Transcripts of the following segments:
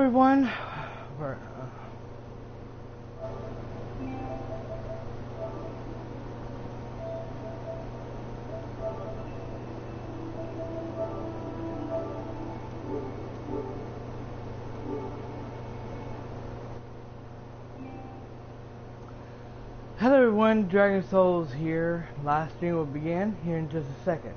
everyone. Hello everyone, Dragon Souls here. Live stream will begin here in just a second.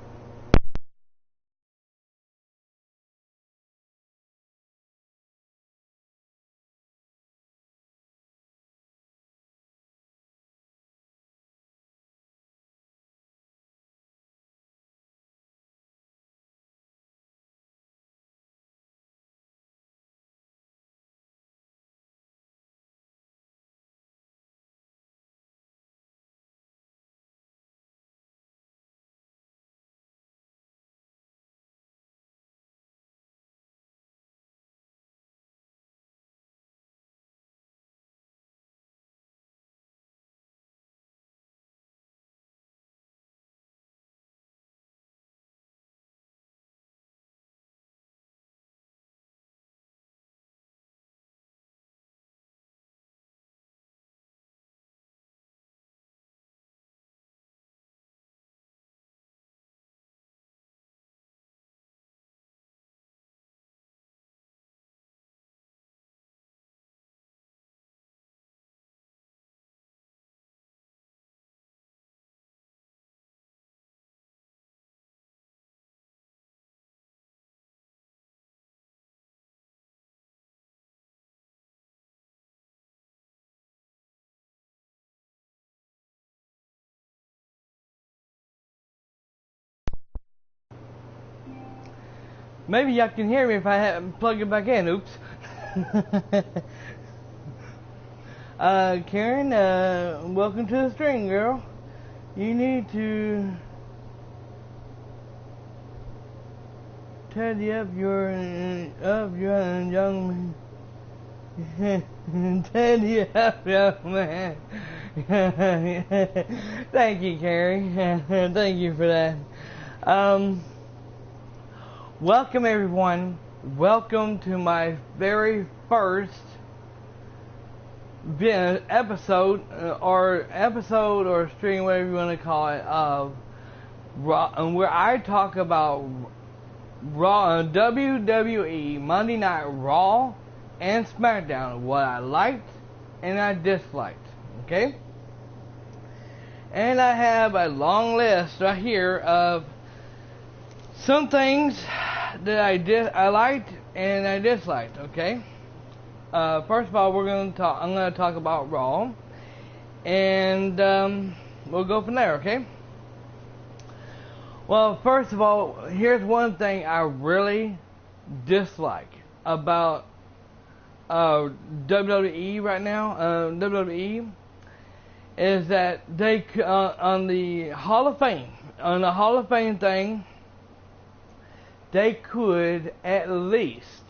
Maybe y'all can hear me if I plug it back in. Oops. Karen, welcome to the stream, girl. You need to tidy up your young man. Tidy up, young man. Thank you, Carrie. Thank you for that. Welcome everyone. Welcome to my very first episode or stream, whatever you want to call it, of Raw, where I talk about WWE Monday Night Raw and SmackDown, what I liked and I disliked. Okay, and I have a long list right here of some things that I liked and I disliked. Okay. First of all, I'm gonna talk about Raw, and we'll go from there. Okay. Well, first of all, here's one thing I really dislike about WWE right now. WWE is that they on the Hall of Fame thing. They could at least,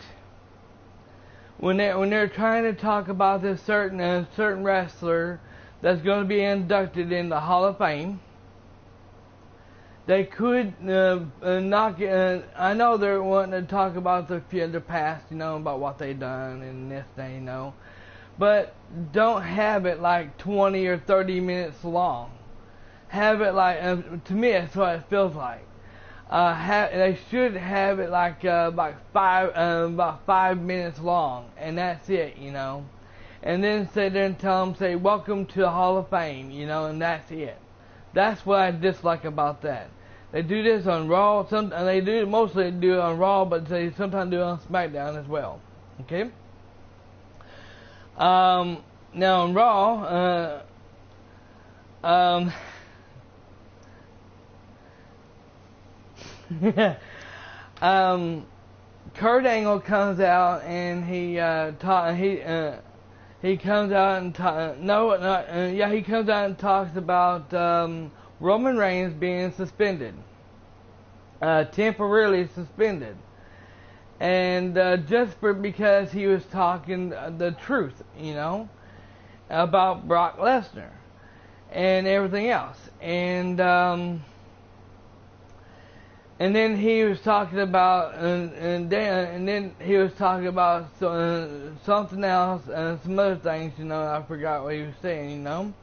when they're trying to talk about this certain wrestler that's going to be inducted in the Hall of Fame, they could knock. I know they're wanting to talk about the past, about what they done and this thing, but don't have it like 20 or 30 minutes long. Have it like, to me, that's what it feels like. They should have it like about 5 minutes long, and that's it, And then sit there and tell them, say, welcome to the Hall of Fame, and that's it. That's what I dislike about that. They do this on Raw, and they mostly do it on Raw, but they sometimes do it on SmackDown as well. Okay. Now on Raw, Kurt Angle comes out and he comes out and he comes out and talks about Roman Reigns being suspended, temporarily suspended, and because he was talking the truth, about Brock Lesnar and everything else, and And then he was talking about, and then he was talking about something else and some other things, you know. I forgot what he was saying, you know.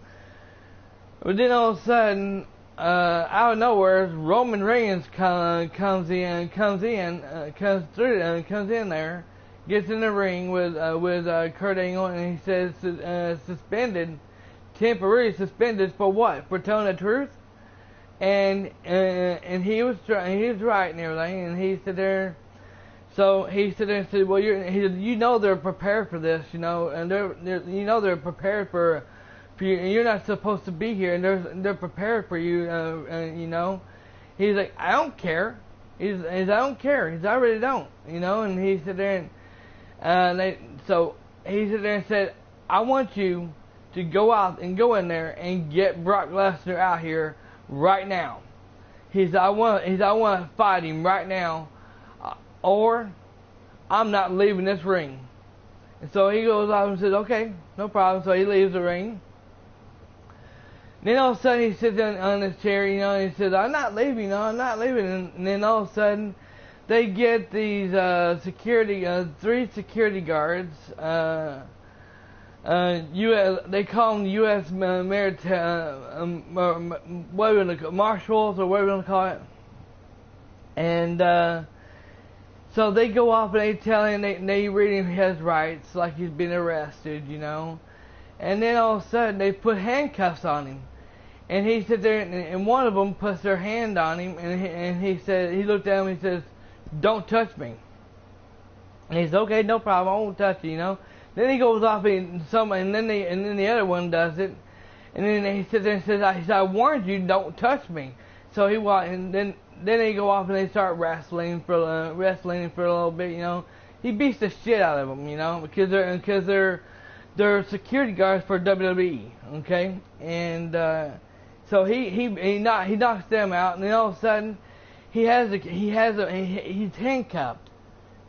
But then all of a sudden, out of nowhere, Roman Reigns comes in there, gets in the ring with Kurt Angle, and he says temporarily suspended for what? For telling the truth. And he was right and everything, and he stood there. So he stood there and said, "Well, you know they're prepared for this, you know, and they're prepared for you. You're not supposed to be here, and they're prepared for you, you know." He's like, "I don't care." He's I don't care. I really don't, you know. And he stood there so he stood there and said, "I want you to go out and go in there and get Brock Lesnar out here right now." I want to fight him right now, or I'm not leaving this ring. And so he goes out and says, "Okay, no problem." So he leaves the ring. Then all of a sudden he sits down on his chair, you know, and he says, "I'm not leaving, no, I'm not leaving." And then all of a sudden they get these three security guards. They call them U.S. marshals, or whatever you want to call it. And so they go off and they tell him, they read him his rights, like he's been arrested, you know. And then all of a sudden they put handcuffs on him. And he sits there, and one of them puts their hand on him, and he said, he looked at him and he says, "Don't touch me." And he said, "Okay, no problem, I won't touch you," you know. Then he goes off and then the other one does it, and then he sits there and says, "I warned you, don't touch me." So he walked, and then they go off and they start wrestling for a little bit, you know. He beats the shit out of them, you know, because they're security guards for WWE, okay, and so he knocks them out, and then all of a sudden he's handcuffed.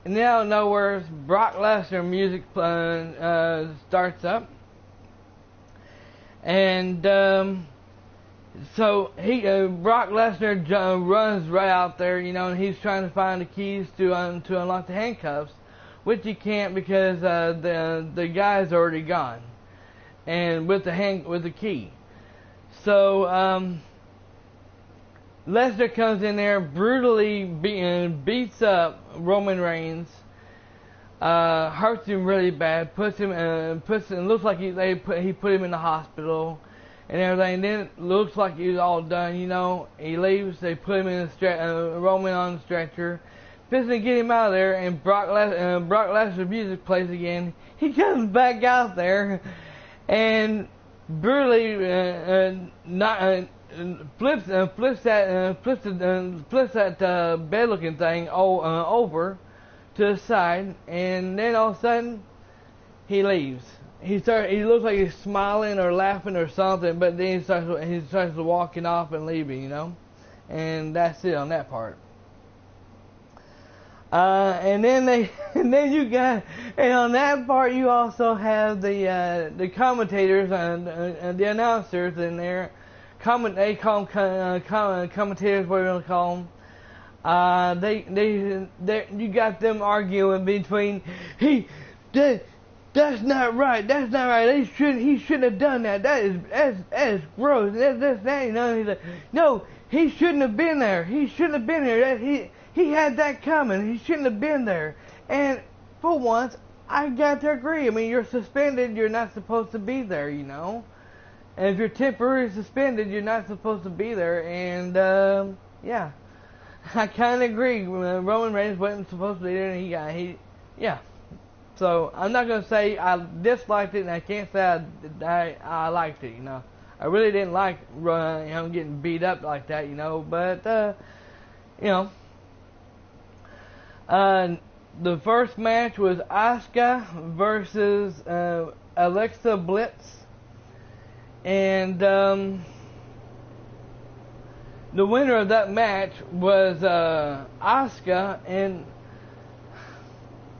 And then out of nowhere, Brock Lesnar music starts up, and so Brock Lesnar runs right out there, you know, and he's trying to find the keys to unlock the handcuffs, which he can't because the guy's already gone, and with the key. So Lesnar comes in there, brutally beats up Roman Reigns, hurts him really bad, looks like he put him in the hospital and everything. Then it looks like he's all done, you know. He leaves, they put him in Roman on the stretcher, fixing to get him out of there, and Brock Lesnar's music plays again. He comes back out there and brutally flips that bed looking thing over to the side, and then all of a sudden he leaves. He looks like he's smiling or laughing or something, but then he starts walking off and leaving, you know, and that's it on that part. And on that part you also have the commentators and the announcers in there. They call them commentators, what you want to call them. You got them arguing between that's not right. That's not right. He shouldn't have done that. That is gross. That, you know. He's like, no, he shouldn't have been there. He shouldn't have been there. He had that coming. He shouldn't have been there. And for once, I got to agree. I mean, you're suspended. You're not supposed to be there, you know. And if you're temporarily suspended, you're not supposed to be there. And yeah, I kind of agree. Roman Reigns wasn't supposed to be there, and yeah. So I'm not gonna say I disliked it, and I can't say I liked it. You know, I really didn't like him getting beat up like that. You know, but you know, the first match was Asuka versus Alexa Bliss, and the winner of that match was Asuka, and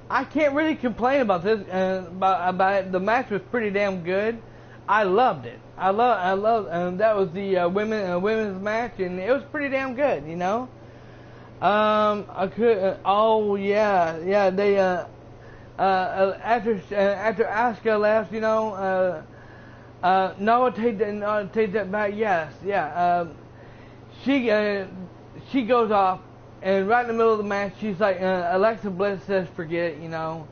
I can't really complain about this. About it. The match was pretty damn good. I loved it. I love. That was the women's match, and it was pretty damn good. You know. I could. Oh yeah, yeah. They after Asuka left, you know. No, take that back. Yes, yeah. She goes off, and right in the middle of the match, she's like, Alexa Bliss says, "Forget it," you know.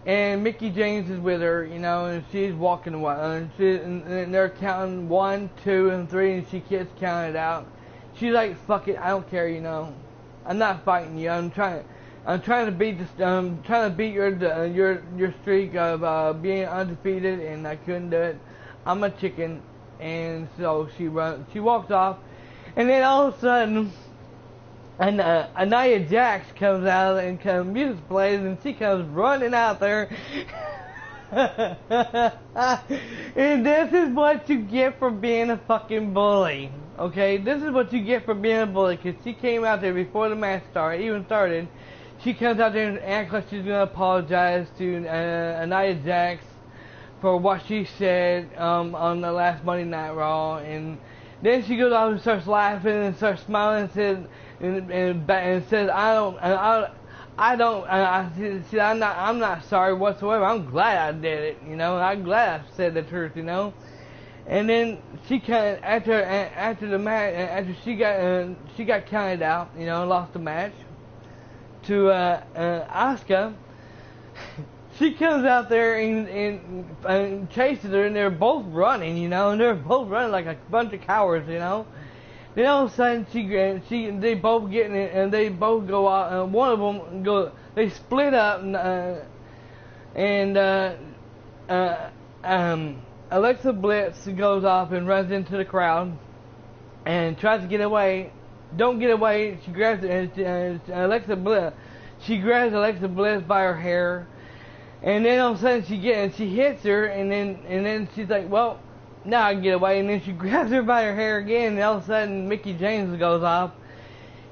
And Mickey James is with her, you know, and she's walking away, and they're counting 1, 2, and 3, and she gets counted out. She's like, "Fuck it, I don't care," you know. I'm not fighting you. I'm trying to beat your streak of being undefeated, and I couldn't do it. I'm a chicken, and so she walks off, and then all of a sudden, Nia Jax comes out and music plays, and she comes running out there. And this is what you get for being a fucking bully. Okay, this is what you get for being a bully, because she came out there before the match even started. She comes out there and acts like she's going to apologize to Nia Jax for what she said on the last Monday Night Raw, and then she goes off and starts laughing and starts smiling and says, and says, I'm not sorry whatsoever. I'm glad I did it, you know. I'm glad I said the truth, you know. And then she after the match, after she got counted out, you know, lost the match to Asuka. She comes out there and chases her, and they're both running, you know, and they're both running like a bunch of cowards, you know. Then all of a sudden, they both get in it, and they both go out, and one of them they split up, and Alexa Bliss goes off and runs into the crowd, and tries to get away. Don't get away. She grabs Alexa Bliss. She grabs Alexa Bliss by her hair. And then all of a sudden she hits her, and then she's like, well, now I can get away. And then she grabs her by her hair again, and all of a sudden Mickey James goes off,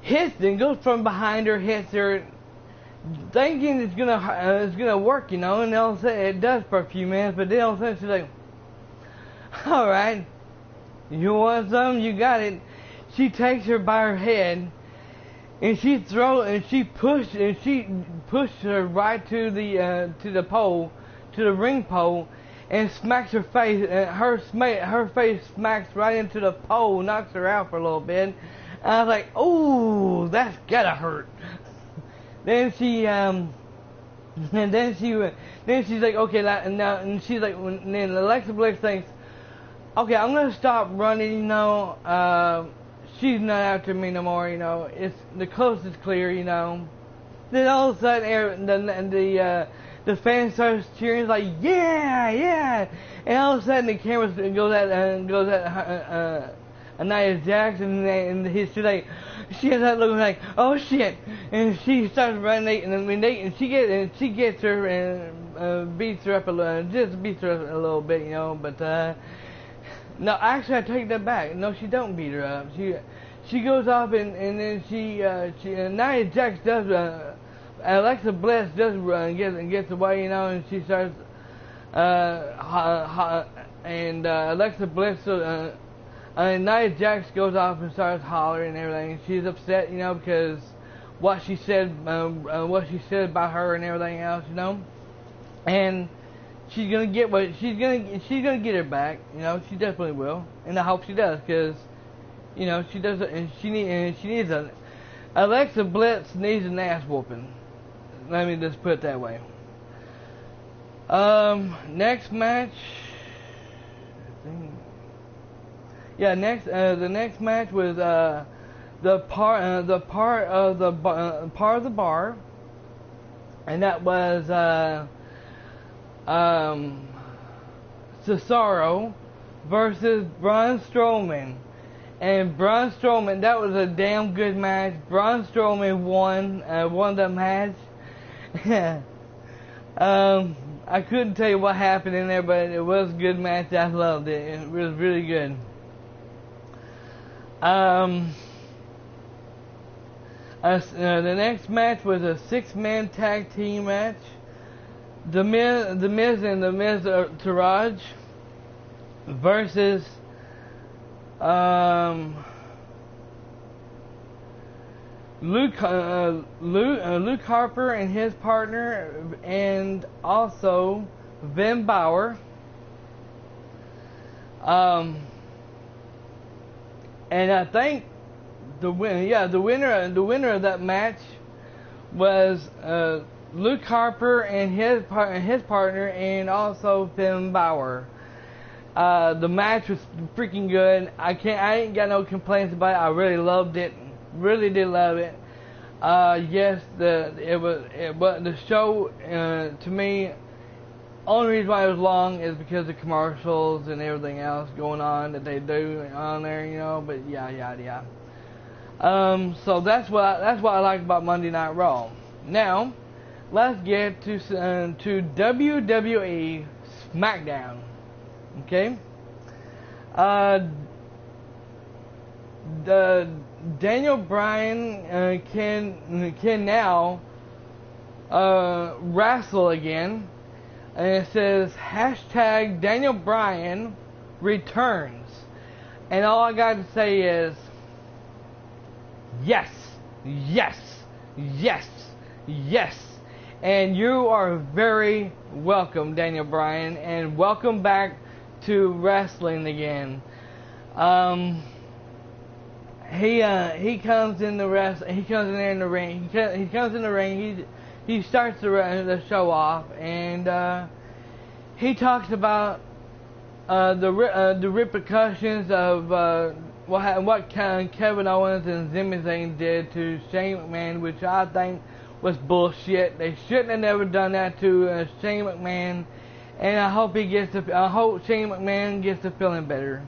hits and goes from behind her, hits her, thinking it's gonna work, you know. And all of a sudden it does for a few minutes, but then all of a sudden she's like, all right, you want something? You got it. She takes her by her head. And she pushed her right to the pole, to the ring pole, and smacks her face. Her face smacks right into the pole, knocks her out for a little bit. And I was like, "Oh, that's gotta hurt." Then she's like, "Okay, now," and she's like, and then Alexa Bliss thinks, "Okay, I'm gonna stop running, you know. She's not after me no more, you know. It's the coast is clear, you know." Then all of a sudden, the fans starts cheering like, "Yeah, yeah!" And all of a sudden, the camera goes at Nia Jax, and she's like, she has that look like, "Oh shit!" And she starts running, and she gets her and beats her up a little bit, you know, but. No, actually, I take that back. No, she don't beat her up. She goes off and then Nia Jax does. Alexa Bliss does run and gets away, you know, and she starts. Alexa Bliss. Nia Jax goes off and starts hollering and everything. She's upset, you know, because what she said about her and everything else, you know, and. She's gonna get get her back, you know. She definitely will, and I hope she does, because, you know, she does, and she needs Alexa Bliss needs an ass whooping. Let me just put it that way. Next match. The next match was the part of the bar, and that was Cesaro versus Braun Strowman. And Braun Strowman, that was a damn good match. Braun Strowman won the match. I couldn't tell you what happened in there, but it was a good match. I loved it. It was really good. The next match was a 6-man tag team match. The Miz and the Miz Taraj versus Luke Harper and his partner, and also Vin Bauer. And I think the winner of that match was Luke Harper and his partner, and also Finn Balor. The match was freaking good. I ain't got no complaints about it. I really loved it. Really did love it. Yes, the show to me. Only reason why it was long is because of commercials and everything else going on that they do on there, you know. But yeah. So that's what I like about Monday Night Raw. Now, let's get to WWE SmackDown. Okay. The Daniel Bryan can now wrestle again. And it says hashtag Daniel Bryan returns. And all I got to say is yes. And you are very welcome, Daniel Bryan, and welcome back to wrestling again. He comes in there in the ring. He comes in the ring. He starts the show off, and he talks about the repercussions of what Kevin Owens and Sami Zayn did to Shane McMahon, which I think was bullshit. They shouldn't have never done that to Shane McMahon, and I hope Shane McMahon gets to feeling better.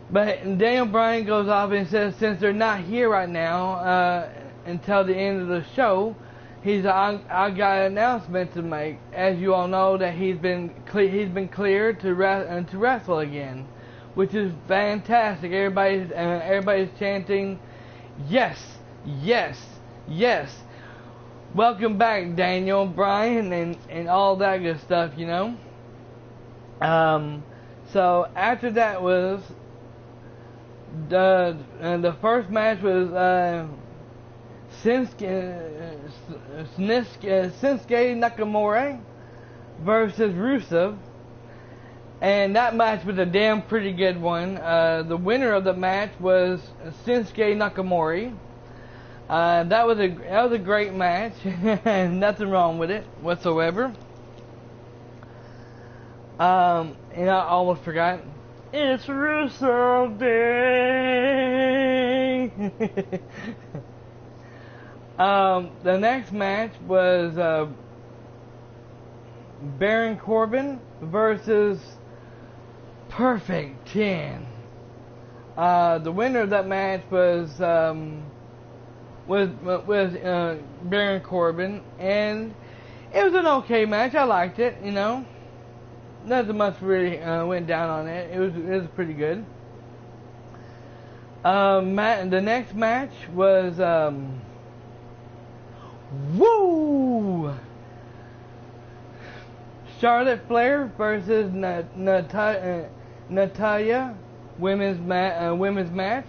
But Daniel Bryan goes off and says since they're not here right now until the end of the show, I got an announcement to make. As you all know, that he's been cleared to wrestle again, which is fantastic. Everybody's chanting, yes. Welcome back, Daniel Bryan, and all that good stuff, you know. So after that was the first match was Shinsuke Nakamura versus Rusev, and that match was a damn pretty good one. The winner of the match was Shinsuke Nakamura. That was a great match. Nothing wrong with it whatsoever. And I almost forgot. It's Rusev Day. The next match was Baron Corbin versus Perfect 10. The winner of that match was Baron Corbin, and it was an okay match. I liked it, you know. Nothing much really went down on it. It was pretty good. The next match was Charlotte Flair versus Natalya women's match.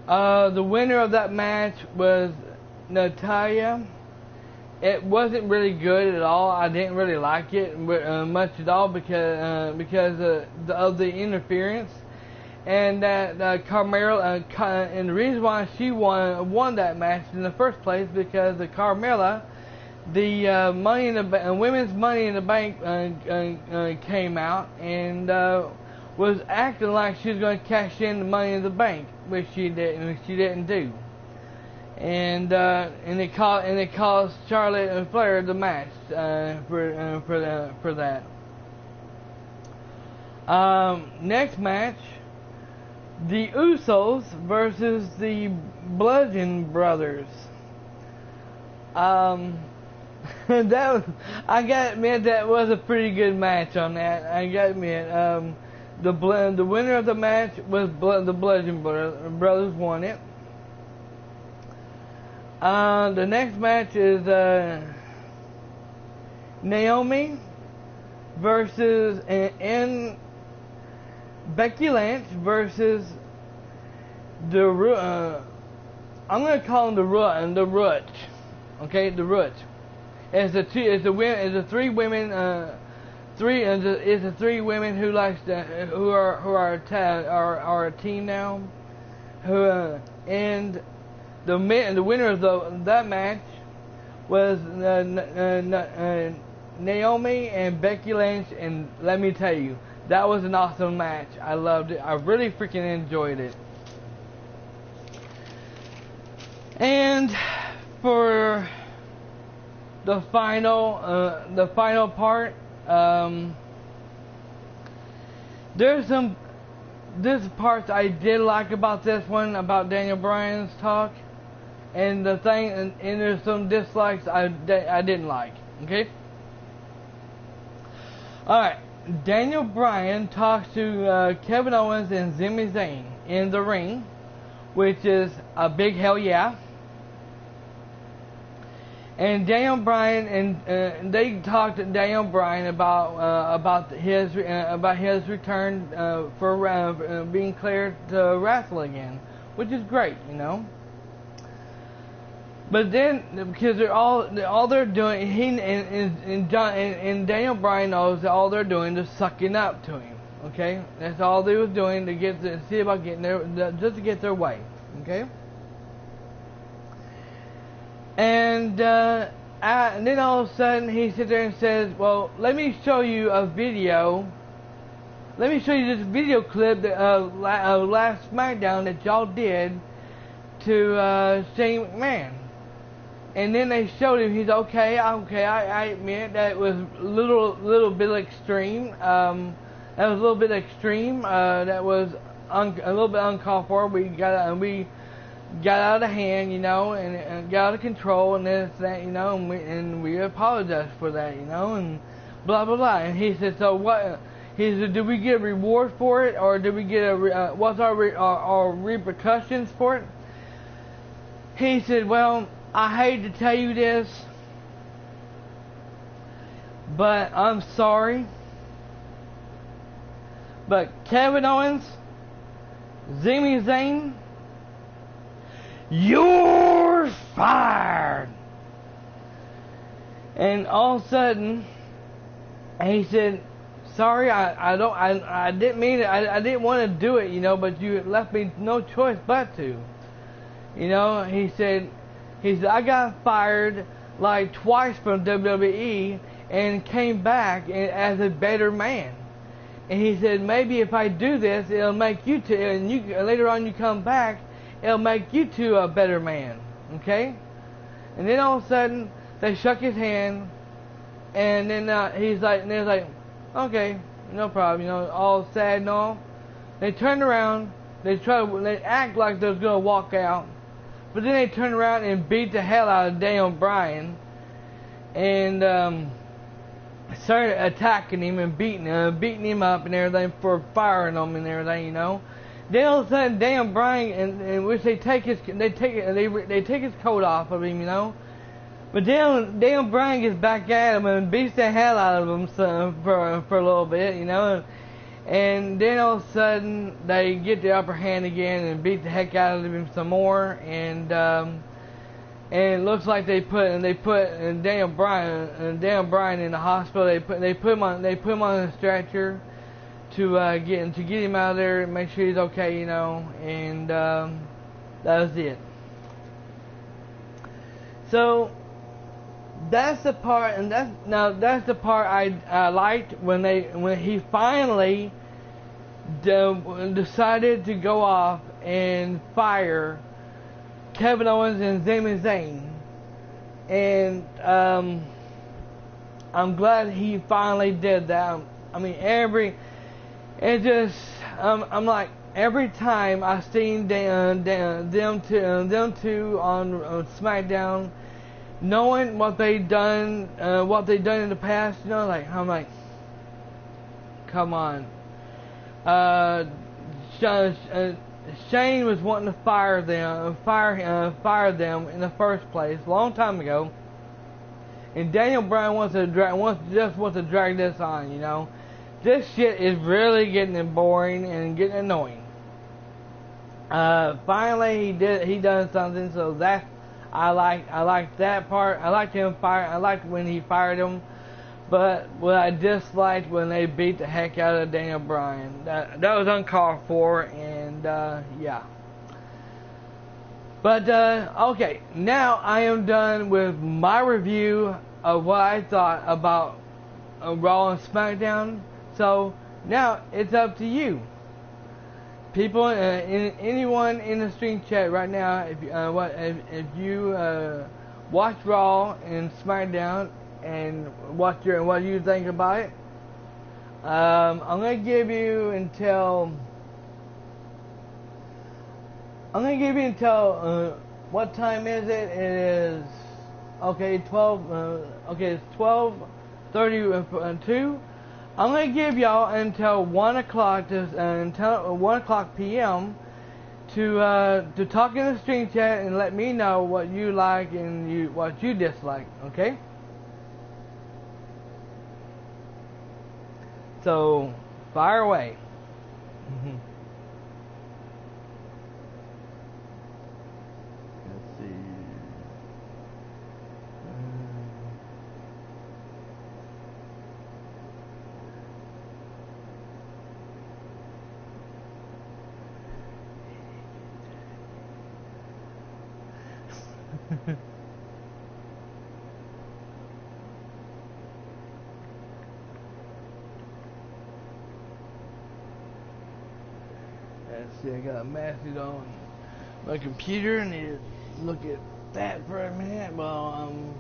The winner of that match was Natalya. It wasn't really good at all. I didn't really like it much at all because of the interference, and that Carmella and the reason why she won that match in the first place because the Carmella, the women's Money in the Bank came out and was acting like she was going to cash in the Money in the Bank, which she didn't do. And it cost Charlotte and Flair the match for that. Next match, the Usos versus the Bludgeon Brothers. I gotta admit that was a pretty good match on that. I gotta admit, the winner of the match was the Bludgeon Brothers won it. The next match is Naomi versus Becky Lynch versus the I'm gonna call them the Root. Okay, the Root. It's the three women. It's the three women who are a team now. And the winner of that match was Naomi and Becky Lynch, and let me tell you, that was an awesome match. I loved it. I really freaking enjoyed it. And for the final part, there's parts I did like about this one, about Daniel Bryan's talk, and there's some dislikes I didn't like. Okay. All right. Daniel Bryan talks to Kevin Owens and Sami Zayn in the ring, which is a big hell yeah. And Daniel Bryan and they talked to Daniel Bryan about his return for being cleared to wrestle again, which is great, you know. But then, because all they're doing, he and Daniel Bryan knows that all they're doing is sucking up to him. Okay, that's all they was doing to see about getting just to get their way. Okay. And then all of a sudden he sits there and says, "Well, let me show you a video. Let me show you this video clip that last SmackDown that y'all did to Shane McMahon." And then they showed him. He's okay. I admit that was a little bit extreme. That was a little bit extreme. That was a little bit uncalled for. We got out of hand, you know, and got out of control, and this, that, you know, and we apologize for that, you know, and blah blah blah. And he said, so what? He said, did we get a reward for it, or did we get what's our repercussions for it? He said, well, I hate to tell you this, but I'm sorry, but Kevin Owens, Sami Zayn, you're fired. And all of a sudden, he said, sorry, I didn't mean it. I didn't want to do it, you know, but you left me no choice but to. You know, he said, I got fired like twice from WWE and came back as a better man. And he said, maybe if I do this, it'll make you two, and later on you come back, it'll make you two a better man. Okay? And then all of a sudden, they shook his hand, and then he's like, okay, no problem, you know, all sad and all. They turned around, they act like they was gonna walk out. But then they turned around and beat the hell out of Daniel Bryan, and started attacking him and beating him up and everything for firing him and everything, you know. Then all of a sudden, Daniel Bryan, in which they take his coat off of him, you know. But Daniel Bryan gets back at him and beats the hell out of him for a little bit, you know. And then all of a sudden they get the upper hand again and beat the heck out of him some more, and it looks like they put Daniel Bryan in the hospital. They put him on a stretcher to get him out of there and make sure he's okay, you know. And that was it. So that's the part, and that's the part I liked when he finally decided to go off and fire Kevin Owens and Sami Zayn, and I'm glad he finally did that. I mean, I'm like, every time I seen them two on SmackDown, knowing what they done in the past, you know, like, I'm like, come on. Shane was wanting to fire them in the first place a long time ago, and Daniel Bryan wants to drag this on, you know, this shit is really getting boring and getting annoying. Finally he done something, so that I like that part. I liked him fire. I liked when he fired him, but what I disliked when they beat the heck out of Daniel Bryan. That was uncalled for, and yeah. But okay, now I am done with my review of what I thought about Raw and SmackDown. So now it's up to you. People, anyone in the stream chat right now, if you watch Raw and SmackDown and what you think about it, I'm gonna give you until what time is it? It is okay 12. Okay, it's 12:32. I'm gonna give y'all until 1 o'clock until 1 o'clock p.m. to talk in the stream chat and let me know what you like and what you dislike. Okay. So fire away. Let's see. Let's see, I got a message on my computer. I need to look at that for a minute while I'm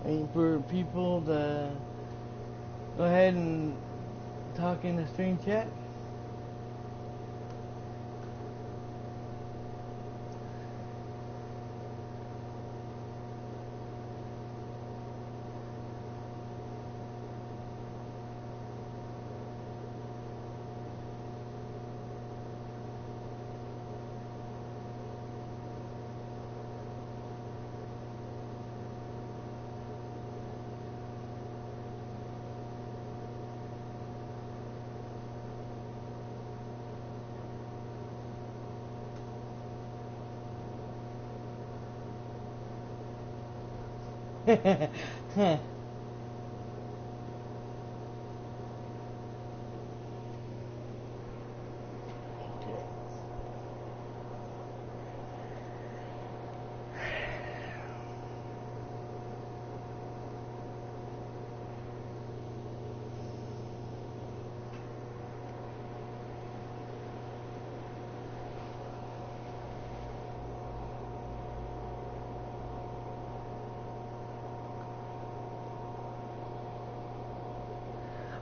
waiting for people to go ahead and talk in the stream chat.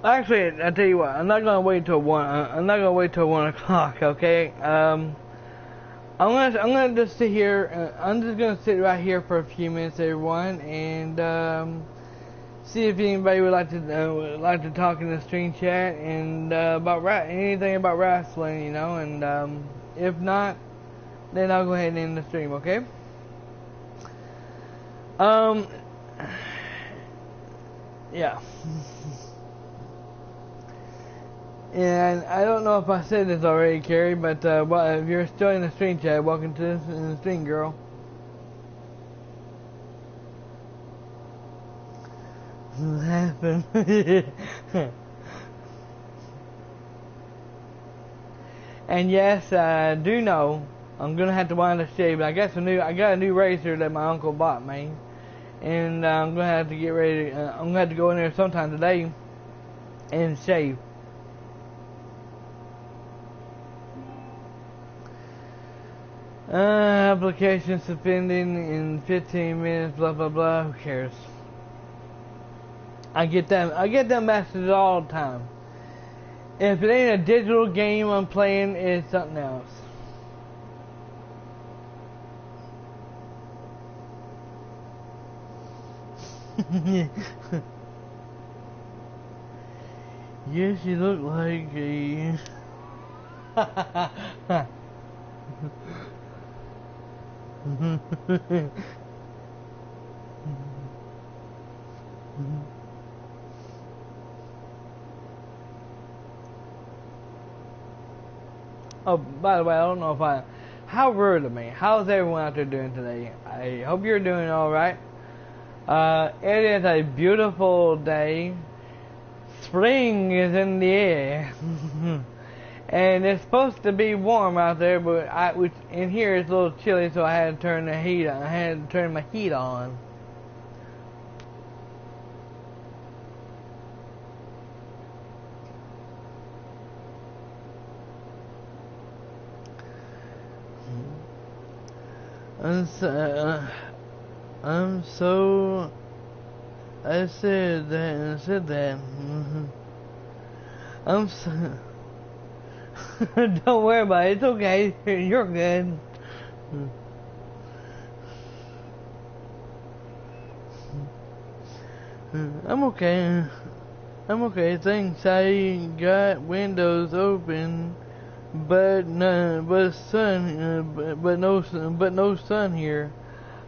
Actually, I tell you what, I'm not gonna wait till 1. I'm not gonna wait till 1 o'clock. Okay. I'm gonna just sit here. I'm just gonna sit right here for a few minutes, everyone, and see if anybody would like to talk in the stream chat and about anything about wrestling, you know. And if not, then I'll go ahead and end the stream. Okay. Yeah. And I don't know if I said this already, Carrie, but if you're still in the stream chat, welcome to the stream, girl. What happened? And yes, I do know I'm gonna have to wind up shave. I got a new razor that my uncle bought me, and I'm gonna have to get ready. I'm gonna have to go in there sometime today and shave. Application suspending in 15 minutes, blah blah blah. Who cares? I get that message all the time. If it ain't a digital game I'm playing, it's something else. Yes, you look like a... Oh, by the way, I don't know if how rude of me. How's everyone out there doing today? I hope you're doing alright. It is a beautiful day. Spring is in the air. And it's supposed to be warm out there, but in here it's a little chilly, so I had to turn the heat on. I had to turn my heat on. I said that. I'm so. Don't worry about it. It's okay. You're good. I'm okay. I'm okay. Thanks. I got windows open, but no sun here.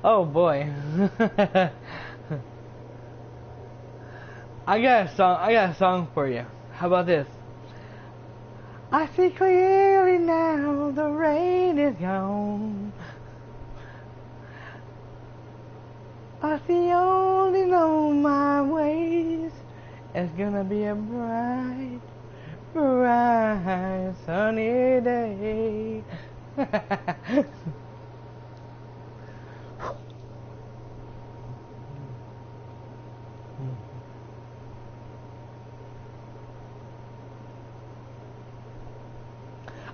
Oh boy. I got a song for you. How about this? I see clearly now, the rain is gone. I see only know my ways. It's gonna be a bright, bright, sunny day.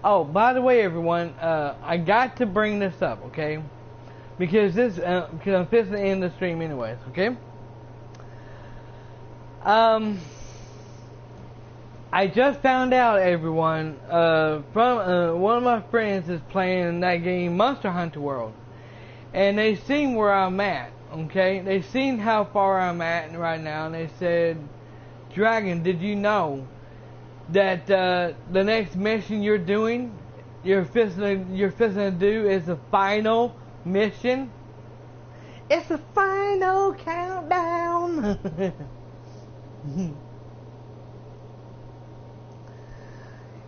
Oh, by the way, everyone, I got to bring this up, okay? Because I'm fixing to end the stream anyways, okay? I just found out, everyone, from one of my friends is playing that game, Monster Hunter World, and they seen where I'm at, okay? They seen how far I'm at right now, and they said, Dragon, did you know that the next mission you're doing, you're fixing to do is the final mission? It's the final countdown.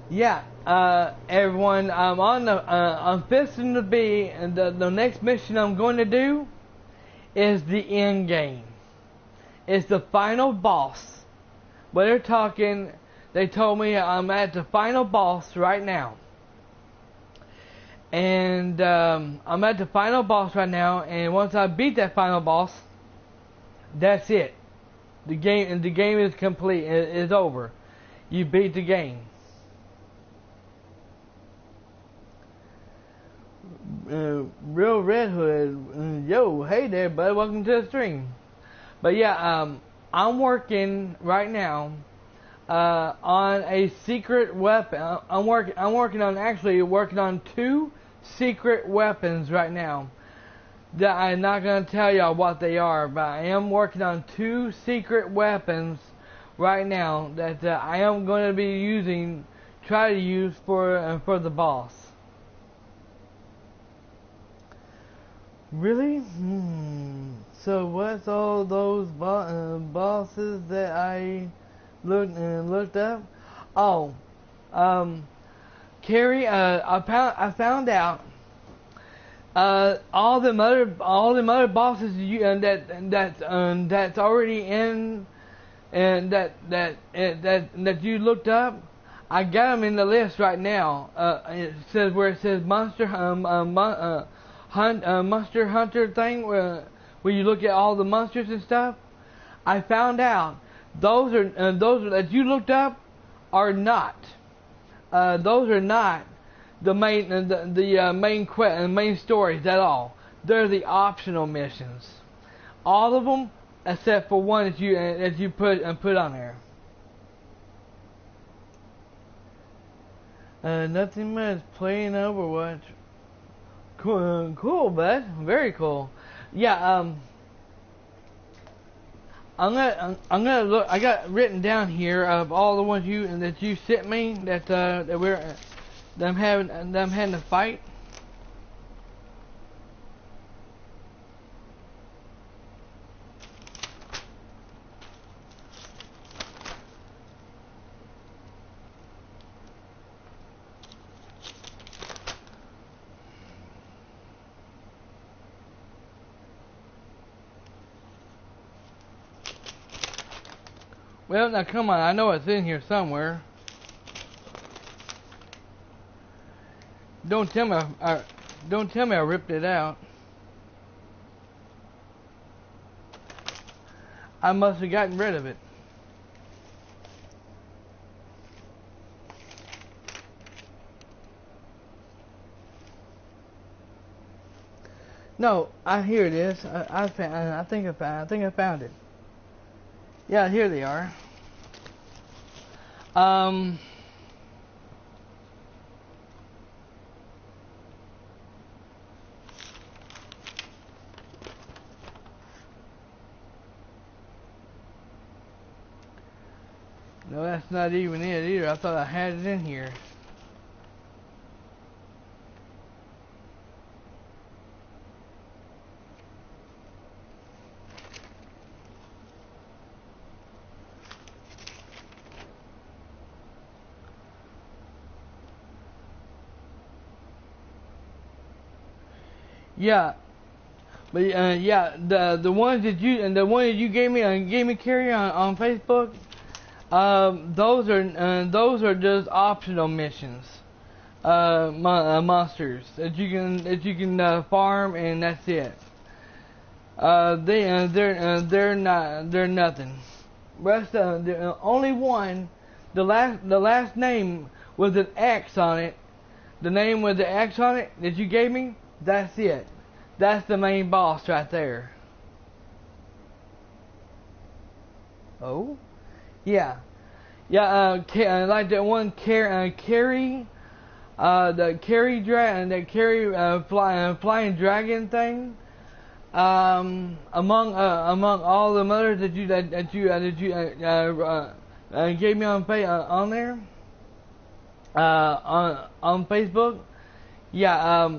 Yeah, everyone, I'm fixing to be, and the next mission I'm going to do is the end game. It's the final boss. But they told me I'm at the final boss right now. And I'm at the final boss right now, and once I beat that final boss, that's it. The game is complete. It's over. You beat the game. Real Red Hood, yo, hey there, bud. Welcome to the stream. But yeah, I'm working right now on a secret weapon. I'm working on 2 secret weapons right now. That I'm not gonna tell y'all what they are, but I am working on 2 secret weapons right now that I am going to be try to use for the boss. Really? So what's all those bosses that I looked up? Oh, Carrie, I found out all the other bosses that's already in and that you looked up. I got them in the list right now. It says where it says Monster Hunter thing where you look at all the monsters and stuff. I found out those that you looked up are not. Those are not the main stories at all. They're the optional missions. All of them except for one that you put on there. Nothing much. Playing Overwatch. Cool, bud. Very cool. Yeah. I'm gonna look. I got written down here of all the ones that you sent me that I'm having to fight. Well, now come on, I know it's in here somewhere. Don't tell me I ripped it out. I must have gotten rid of it. No, here it is. I think I found it. Yeah, here they are. No, that's not even it either. I thought I had it in here. Yeah, but yeah, the ones that you gave me Carrie on Facebook. Those are just optional missions. Monsters that you can farm, and that's it. They're nothing. Rest the only one, the last name with an X on it. The name with the X on it that you gave me. That's it. That's the main boss right there. Oh, yeah, yeah. Like that one Carrie, the flying dragon thing. Among all the mothers that you gave me on there, on Facebook. Yeah.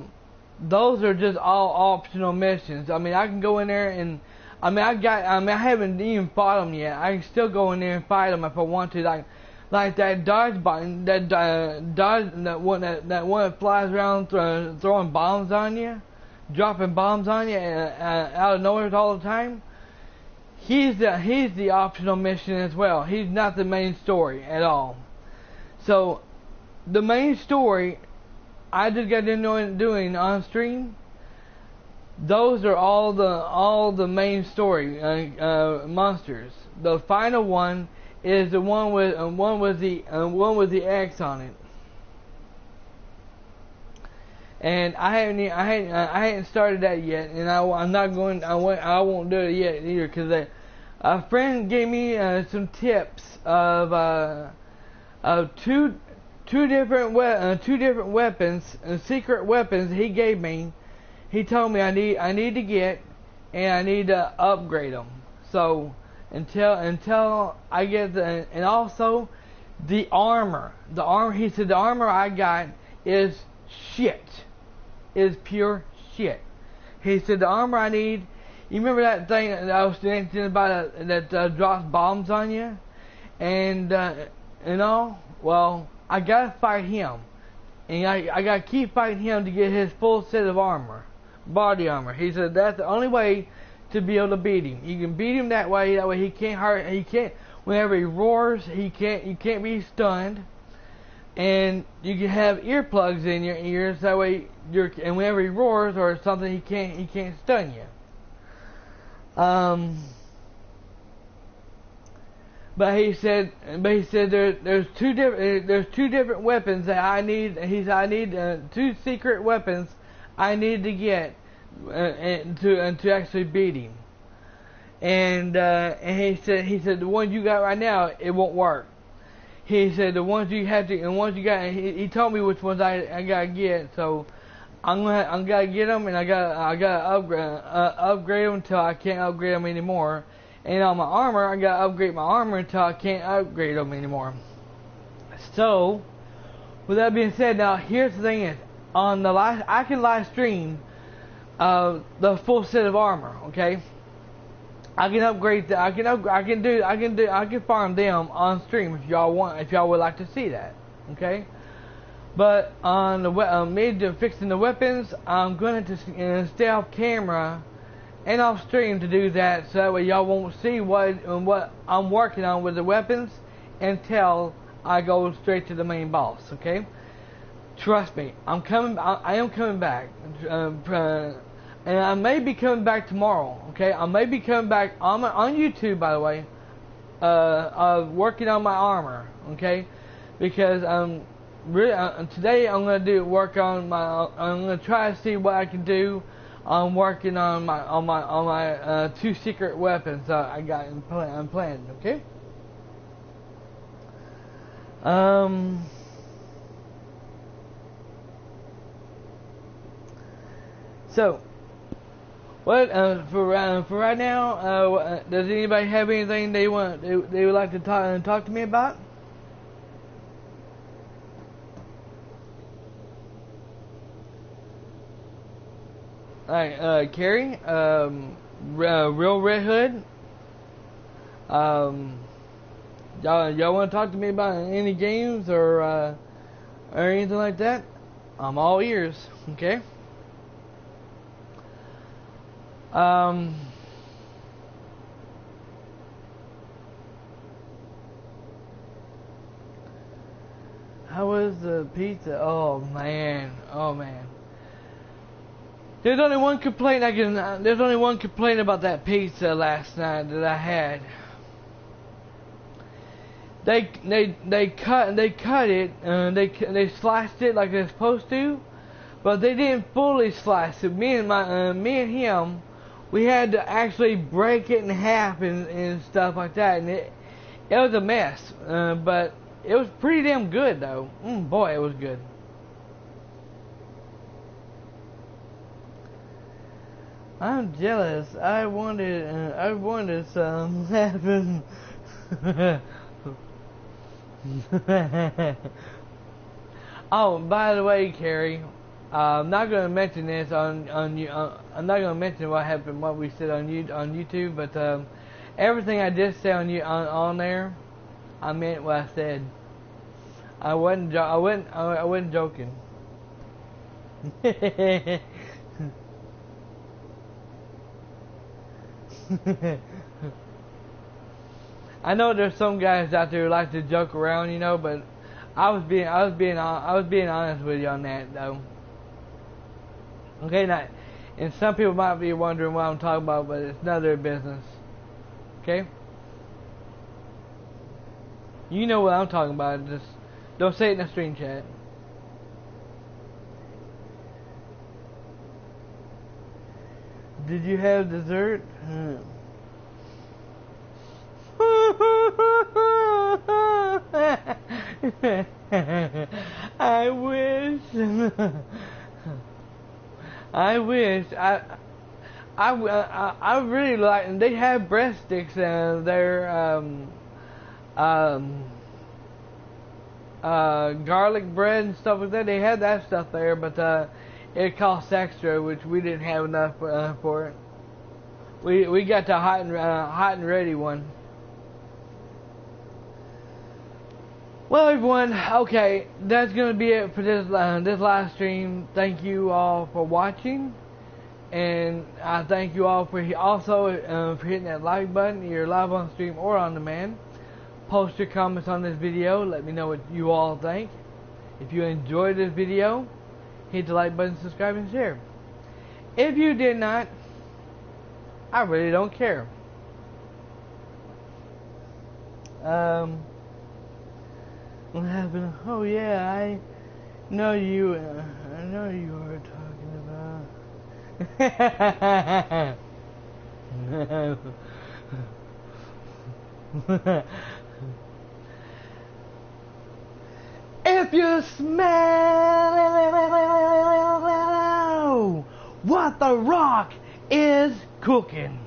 Those are just all optional missions. I mean, I can go in there and, I haven't even fought them yet. I can still go in there and fight them if I want to. Like that dodge button, that one that flies around throwing bombs on you, dropping bombs on you out of nowhere all the time. He's the optional mission as well. He's not the main story at all. So, the main story I just got into doing on stream. Those are all the main story monsters. The final one is the one with the X on it. And I hadn't started that yet, and I'm not going. I won't do it yet either, because a friend gave me some tips of two different weapons, secret weapons he gave me. He told me I need to get, and I need to upgrade them. So until I get and also the armor. He said the armor I got is shit. Is pure shit. He said the armor I need. You remember that thing that I was mentioning about that drops bombs on you, and all. Well, I gotta fight him, and I gotta keep fighting him to get his full set of armor, body armor. He said that's the only way to be able to beat him. You can beat him that way. That way he can't hurt. He can't. Whenever he roars, you can't be stunned, and you can have earplugs in your ears. That way and whenever he roars or something, he can't stun you. But he said there's two different weapons that I need. I need two secret weapons I need to get to actually beat him. And he said the ones you got right now, it won't work. He said the ones you have to, and ones you got. He told me which ones I gotta get. So I'm gotta get them, and I gotta upgrade them until I can't upgrade them anymore. And on my armor, I gotta upgrade my armor until I can't upgrade them anymore. So, with that being said, now here's the thing: is I can live stream the full set of armor. Okay, I can upgrade. I can farm them on stream if y'all want. If y'all would like to see that. Okay, but on the fixing the weapons, I'm going to stay off camera and off stream to do that, so that way y'all won't see what I'm working on with the weapons until I go straight to the main boss. Okay, trust me, I'm coming. I am coming back, and I may be coming back tomorrow. Okay, I may be coming back on YouTube, by the way, working on my armor. Okay, because really today I'm gonna work on my. I'm gonna try to see what I can do. I'm working on my 2 secret weapons I got planned. Okay. So, what for right now? Does anybody have anything they would like to talk to me about? Alright, Carrie, Real Red Hood. Y'all want to talk to me about any games or anything like that? I'm all ears. Okay. How was the pizza? Oh man. There's only one complaint There's only one complaint about that pizza last night that I had. They cut it and they sliced it like they're supposed to, but they didn't fully slice it. Me and him, we had to actually break it in half and stuff like that, and it was a mess. But it was pretty damn good though. Boy, it was good. I'm jealous. I wanted some happen. Oh, by the way, Carrie, I'm not gonna mention this on you. I'm not gonna mention what happened, what we said on YouTube, but everything I did say on there, I meant what I said. I wasn't joking. I know there's some guys out there who like to joke around, you know, but I was being honest with you on that though. Okay, now, and some people might be wondering what I'm talking about, but it's none of their business. Okay? You know what I'm talking about. Just don't say it in the stream chat. Did you have dessert? I wish. I wish. I really like. And they have breadsticks and they're garlic bread and stuff like that. They had that stuff there, but it costs extra, which we didn't have enough for it. We got the hot and ready one. Well, everyone, okay, that's gonna be it for this live stream. Thank you all for watching, and I thank you all for for hitting that like button. You're live on stream or on demand. Post your comments on this video. Let me know what you all think. If you enjoyed this video, hit the like button, subscribe, and share. If you did not, I really don't care. What happened? Oh yeah, I know you were talking about. If you smell what the rock is cooking.